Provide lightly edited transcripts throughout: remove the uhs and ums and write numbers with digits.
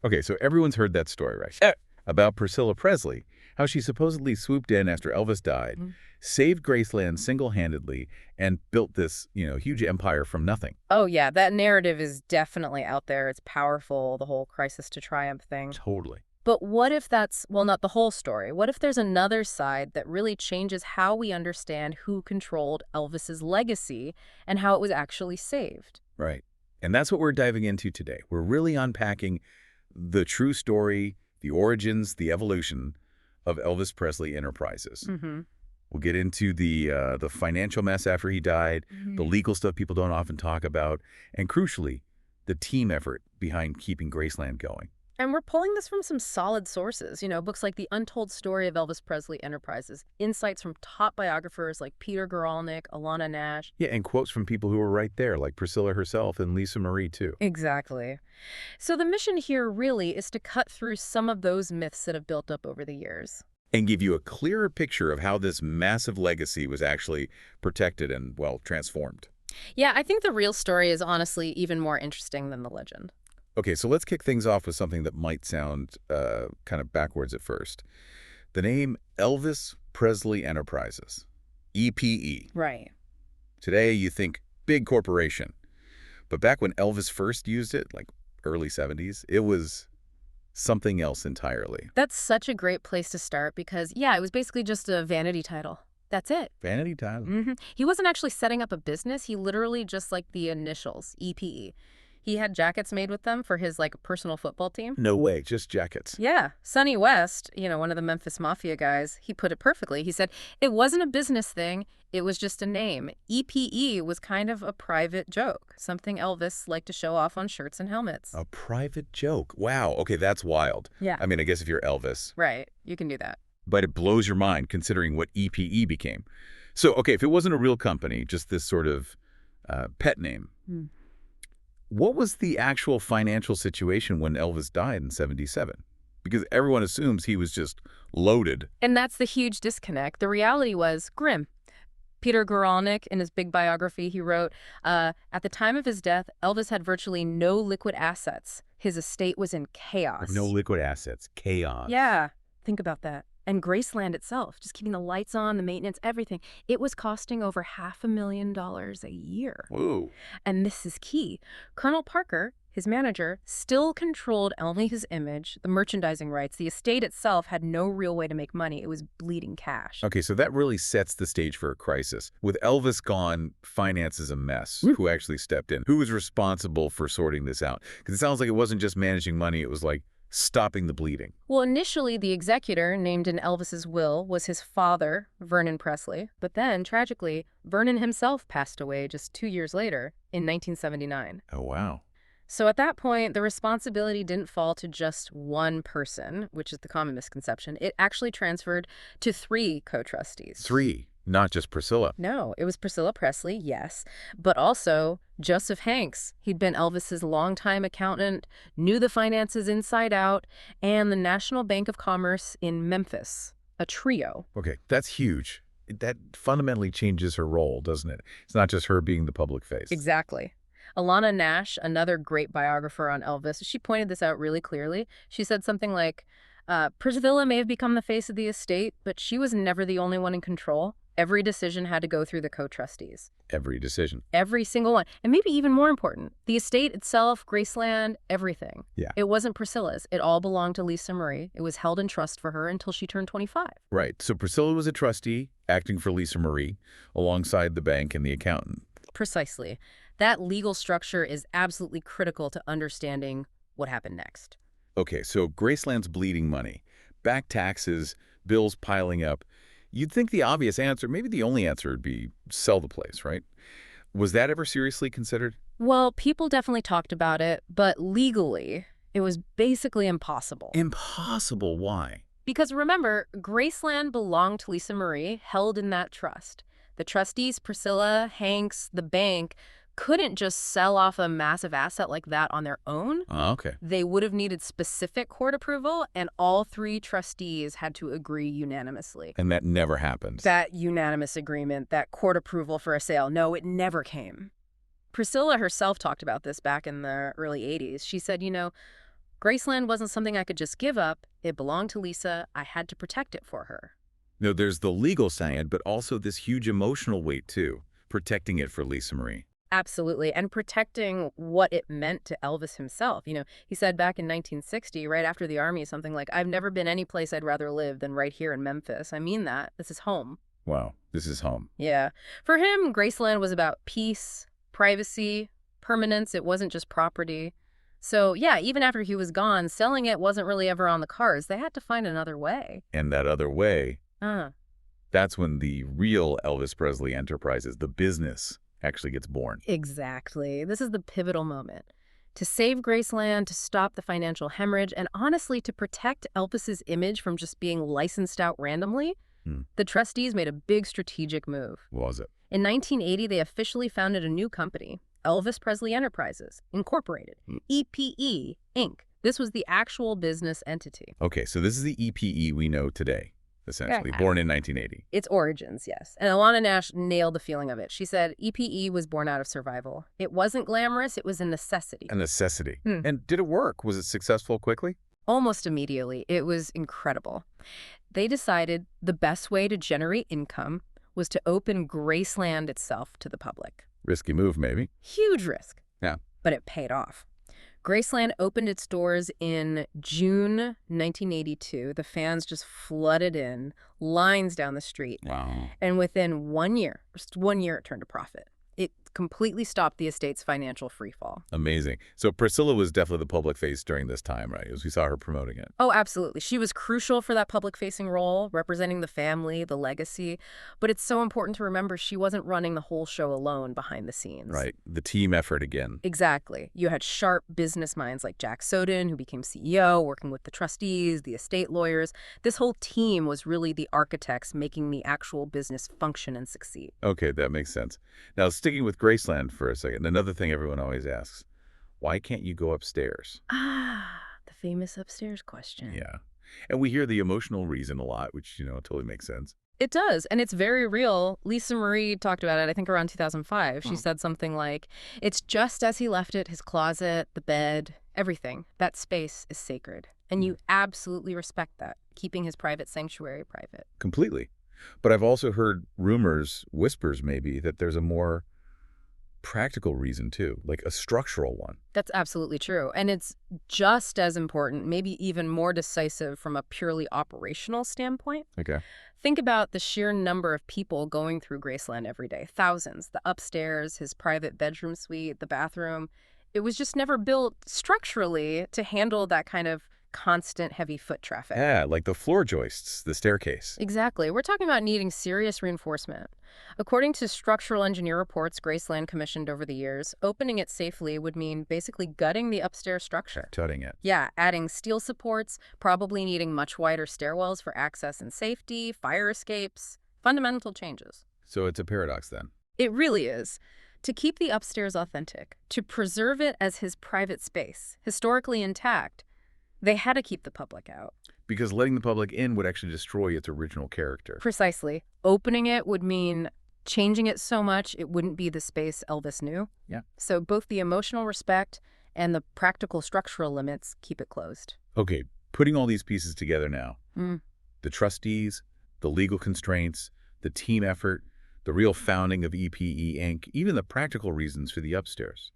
Okay, so everyone's heard that story, right? About Priscilla Presley, how she supposedly swooped in after Elvis died, Mhm. saved Graceland single-handedly, and built this, huge empire from nothing. Oh, yeah, that narrative is definitely out there. It's powerful, the whole crisis to triumph thing. Totally. But what if that's, well, not the whole story? What if there's another side that really changes how we understand who controlled Elvis's legacy and how it was actually saved? Right. And that's what we're diving into today. We're really unpacking the true story, the origins, the evolution of Elvis Presley Enterprises. Mm-hmm. We'll get into the financial mess after he died, the legal stuff people don't often talk about, and crucially, the team effort behind keeping Graceland going. And we're pulling this from some solid sources, books like The Untold Story of Elvis Presley Enterprises, insights from top biographers like Peter Guralnick, Alana Nash. Yeah, and quotes from people who were right there, like Priscilla herself and Lisa Marie, too. Exactly. So the mission here really is to cut through some of those myths that have built up over the years. And give you a clearer picture of how this massive legacy was actually protected and, well, transformed. Yeah, I think the real story is honestly even more interesting than the legend. Okay, so let's kick things off with something that might sound kind of backwards at first. The name Elvis Presley Enterprises, EPE. Right. Today, you think big corporation. But back when Elvis first used it, like early 70s, it was something else entirely. That's such a great place to start because, yeah, it was basically just a vanity title. That's it. Vanity title. He wasn't actually setting up a business. He literally just like the initials, EPE. He had jackets made with them for his personal football team. No way, just jackets. Yeah. Sonny West, one of the Memphis Mafia guys, he put it perfectly. He said, it wasn't a business thing. It was just a name. EPE was kind of a private joke, something Elvis liked to show off on shirts and helmets. A private joke. Wow. Okay, that's wild. Yeah. I mean, I guess if you're Elvis. Right. You can do that. But it blows your mind considering what EPE became. So, okay, if it wasn't a real company, just this sort of pet name, what was the actual financial situation when Elvis died in 77? Because everyone assumes he was just loaded. And that's the huge disconnect. The reality was grim. Peter Guralnick, in his big biography, he wrote, at the time of his death, Elvis had virtually no liquid assets. His estate was in chaos. No liquid assets. Chaos. Yeah, think about that. And Graceland itself, just keeping the lights on, the maintenance, everything, it was costing over $500,000 a year. Whoa. And this is key. Colonel Parker, his manager, still controlled only his image, the merchandising rights. The estate itself had no real way to make money. It was bleeding cash. Okay, so that really sets the stage for a crisis. With Elvis gone, finance is a mess. Who actually stepped in? Who was responsible for sorting this out? Because it sounds like it wasn't just managing money. It was like stopping the bleeding. Well, initially, the executor named in Elvis's will was his father, Vernon Presley. But then, tragically, Vernon himself passed away just 2 years later, in 1979. Oh, wow. So at that point, the responsibility didn't fall to just one person, which is the common misconception. It actually transferred to 3 co-trustees. 3, not just Priscilla. No, it was Priscilla Presley, yes, but also Joseph Hanks. He'd been Elvis's longtime accountant, knew the finances inside out, and the National Bank of Commerce in Memphis, a trio. Okay, that's huge. That fundamentally changes her role, doesn't it? It's not just her being the public face. Exactly. Alana Nash, another great biographer on Elvis, she pointed this out really clearly. She said something like, Priscilla may have become the face of the estate, but she was never the only one in control. Every decision had to go through the co-trustees. Every decision. Every single one. And maybe even more important, the estate itself, Graceland, everything. Yeah. It wasn't Priscilla's. It all belonged to Lisa Marie. It was held in trust for her until she turned 25. Right. So Priscilla was a trustee acting for Lisa Marie alongside the bank and the accountant. Precisely. That legal structure is absolutely critical to understanding what happened next. Okay, so Graceland's bleeding money, back taxes, bills piling up. You'd think the obvious answer, maybe the only answer, would be sell the place, right? Was that ever seriously considered? Well, people definitely talked about it, but legally, it was basically impossible. Impossible? Why? Because remember, Graceland belonged to Lisa Marie, held in that trust. The trustees, Priscilla, Hanks, the bank, couldn't just sell off a massive asset like that on their own. Oh, okay. They would have needed specific court approval, and all 3 trustees had to agree unanimously. And that never happened. That unanimous agreement, that court approval for a sale, no, it never came. Priscilla herself talked about this back in the early 80s. She said, Graceland wasn't something I could just give up. It belonged to Lisa. I had to protect it for her. No, there's the legal side, but also this huge emotional weight, too, protecting it for Lisa Marie. Absolutely. And protecting what it meant to Elvis himself. He said back in 1960, right after the Army, something like, "I've never been any place I'd rather live than right here in Memphis. I mean that. This is home." Wow, this is home. Yeah. For him, Graceland was about peace, privacy, permanence. It wasn't just property. So, yeah, even after he was gone, selling it wasn't really ever on the cards. They had to find another way. And that other way, Uh, that's when the real Elvis Presley Enterprises, the business, actually gets born. exactly. This is the pivotal moment. To save Graceland, to stop the financial hemorrhage, and honestly, to protect Elvis's image from just being licensed out randomly, the trustees made a big strategic move. What was it? In 1980, they officially founded a new company, Elvis Presley Enterprises, Incorporated, EPE, Inc. This was the actual business entity. Okay, so this is the EPE we know today, essentially, Yeah. born in 1980. Its origins, yes. And Alana Nash nailed the feeling of it. She said EPE was born out of survival. It wasn't glamorous, it was a necessity. A necessity. And did it work? Was it successful quickly? Almost immediately. It was incredible. They decided the best way to generate income was to open Graceland itself to the public. Risky move, maybe. Huge risk. Yeah. But it paid off. Graceland opened its doors in June 1982. The fans just flooded in, lines down the street. Wow. And within 1 year, just 1 year, it turned a profit. It completely stopped the estate's financial freefall. Amazing. So Priscilla was definitely the public face during this time, right? As we saw her promoting it. Oh, absolutely. She was crucial for that public-facing role, representing the family, the legacy. But it's so important to remember she wasn't running the whole show alone behind the scenes. Right. The team effort again. Exactly. You had sharp business minds like Jack Soden, who became CEO, working with the trustees, the estate lawyers. This whole team was really the architects making the actual business function and succeed. Okay, that makes sense. Now, sticking with Graceland for a second, another thing everyone always asks, why can't you go upstairs? The famous upstairs question. Yeah. And we hear the emotional reason a lot, which, totally makes sense. It does, and it's very real. Lisa Marie talked about it, I think, around 2005. She said something like, "It's just as he left it, his closet, the bed, everything. That space is sacred. And you absolutely respect that, keeping his private sanctuary private." Completely. But I've also heard rumors, whispers maybe, that there's a more practical reason too, like a structural one. That's absolutely true. And it's just as important, maybe even more decisive from a purely operational standpoint. Okay. Think about the sheer number of people going through Graceland every day. Thousands. The upstairs, his private bedroom suite, the bathroom. It was just never built structurally to handle that kind of constant heavy foot traffic. Yeah, like the floor joists, the staircase. Exactly. We're talking about needing serious reinforcement. According to structural engineer reports Graceland commissioned over the years, opening it safely would mean basically gutting the upstairs structure. Tutting it. Yeah, adding steel supports, probably needing much wider stairwells for access and safety, fire escapes, fundamental changes. So it's a paradox then. It really is. To keep the upstairs authentic, to preserve it as his private space, historically intact, they had to keep the public out. Because letting the public in would actually destroy its original character. Precisely. Opening it would mean changing it so much it wouldn't be the space Elvis knew. Yeah. So both the emotional respect and the practical structural limits keep it closed. Okay, putting all these pieces together now. The trustees, the legal constraints, the team effort, the real founding of EPE Inc., even the practical reasons for the upstairs.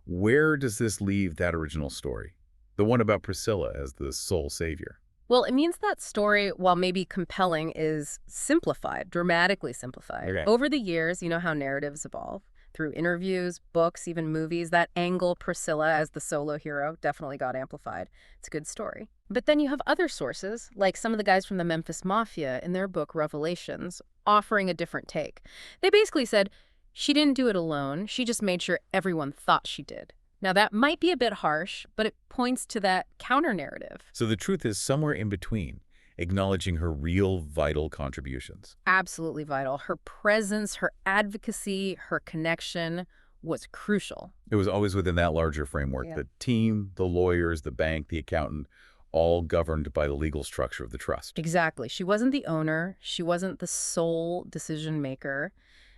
Where does this leave that original story? The one about Priscilla as the sole savior. Well, it means that story, while maybe compelling, is simplified, dramatically simplified. Okay. Over the years, you know how narratives evolve. Through interviews, books, even movies, that angle, Priscilla as the solo hero, definitely got amplified. It's a good story. But then you have other sources, like some of the guys from the Memphis Mafia in their book Revelations, offering a different take. They basically said, she didn't do it alone, she just made sure everyone thought she did. Now, that might be a bit harsh, but it points to that counter-narrative. So the truth is somewhere in between, acknowledging her real vital contributions. Absolutely vital. Her presence, her advocacy, her connection was crucial. It was always within that larger framework. Yeah. The team, the lawyers, the bank, the accountant, all governed by the legal structure of the trust. Exactly. She wasn't the owner. She wasn't the sole decision maker.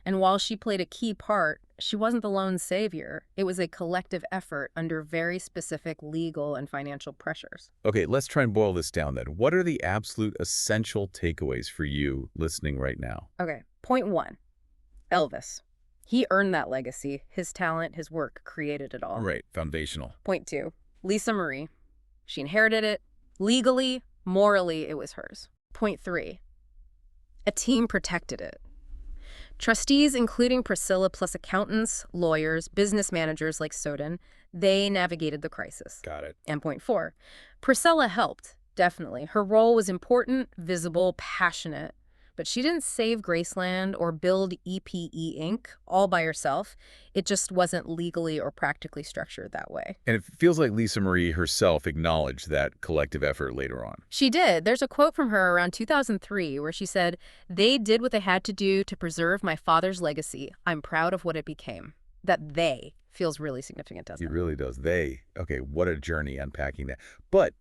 And while she played a key part, she wasn't the lone savior. It was a collective effort under very specific legal and financial pressures. Okay, let's try and boil this down then. What are the absolute essential takeaways for you listening right now? Okay, point one, Elvis. He earned that legacy. His talent, his work created it all. Right, foundational. Point two, Lisa Marie. She inherited it. Legally, morally, it was hers. Point three, a team protected it. Trustees, including Priscilla, plus accountants, lawyers, business managers like Soden, they navigated the crisis. Got it. And point four, Priscilla helped, definitely. Her role was important, visible, passionate. But she didn't save Graceland or build EPE Inc. all by herself. It just wasn't legally or practically structured that way. And it feels like Lisa Marie herself acknowledged that collective effort later on. She did. There's a quote from her around 2003 where she said, "They did what they had to do to preserve my father's legacy. I'm proud of what it became." That "they" feels really significant, doesn't it? It really does. Okay, what a journey unpacking that. But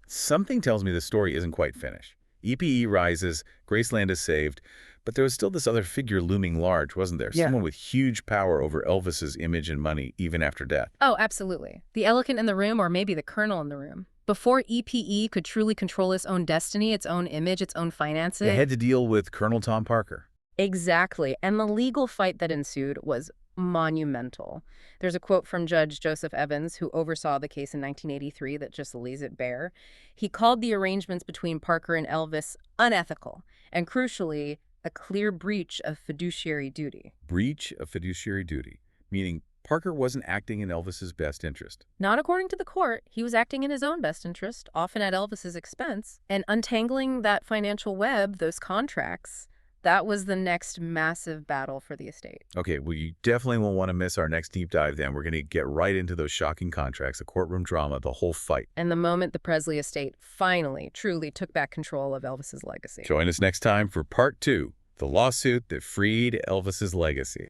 something tells me the story isn't quite finished. EPE rises, Graceland is saved, but there was still this other figure looming large, wasn't there? Yeah. Someone with huge power over Elvis's image and money, even after death. Oh, absolutely. The elephant in the room, or maybe the colonel in the room. Before EPE could truly control its own destiny, its own image, its own finances. They had to deal with Colonel Tom Parker. Exactly. And the legal fight that ensued was monumental. There's a quote from Judge Joseph Evans, who oversaw the case in 1983, that just lays it bare. He called the arrangements between Parker and Elvis unethical and, crucially, a clear breach of fiduciary duty. Breach of fiduciary duty, meaning Parker wasn't acting in Elvis's best interest. Not according to the court. He was acting in his own best interest, often at Elvis's expense. And untangling that financial web, those contracts, that was the next massive battle for the estate. Okay, well, you definitely won't want to miss our next deep dive then. We're going to get right into those shocking contracts, the courtroom drama, the whole fight. And the moment the Presley estate finally, truly took back control of Elvis's legacy. Join us next time for part 2, the lawsuit that freed Elvis's legacy.